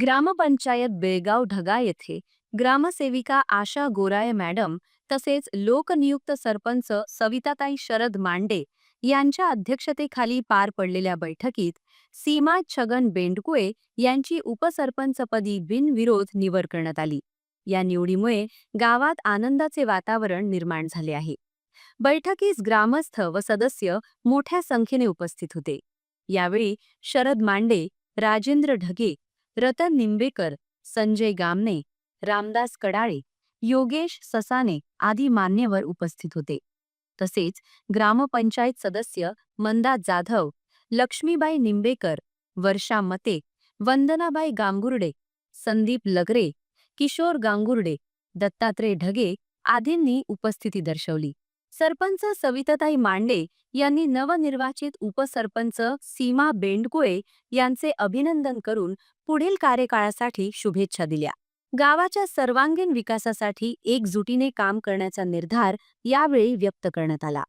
ग्रामपंचायत बेळगाव ढगा येथे ग्रामसेविका आशा गोराये मॅडम तसेच लोकनियुक्त सरपंच सविताताई शरद मांडे यांच्या अध्यक्षतेखाली पार पडलेल्या बैठकीत सीमा छगन बेंडकुळे यांची उपसरपंचपदी बिनविरोध निवड करण्यात आली. या निवडीमुळे गावात आनंदाचे वातावरण निर्माण झाले आहे. बैठकीस ग्रामस्थ व सदस्य मोठ्या संख्येने उपस्थित होते. यावेळी शरद मांडे, राजेंद्र ढगे, रतन निंबेकर, संजय गामने, रामदास कडाळे, योगेश ससाने आदी मान्यवर उपस्थित होते. तसेच ग्रामपंचायत सदस्य मंदा जाधव, लक्ष्मीबाई निंबेकर, वर्षा मते, वंदनाबाई गांगुर्डे, संदीप लगरे, किशोर गांगुर्डे, दत्तात्रय ढगे आदींनी उपस्थिती दर्शवली. सरपंच सविताताई मांडे यांनी नवनिर्वाचित उपसरपंच सीमा बेंडकुळे यांचे अभिनंदन करून पुढील कार्यकाळासाठी शुभेच्छा दिल्या. गावाच्या सर्वांगीण विकासासाठी एकजुटीने काम करण्याचा निर्धार यावेळी व्यक्त करण्यात आला.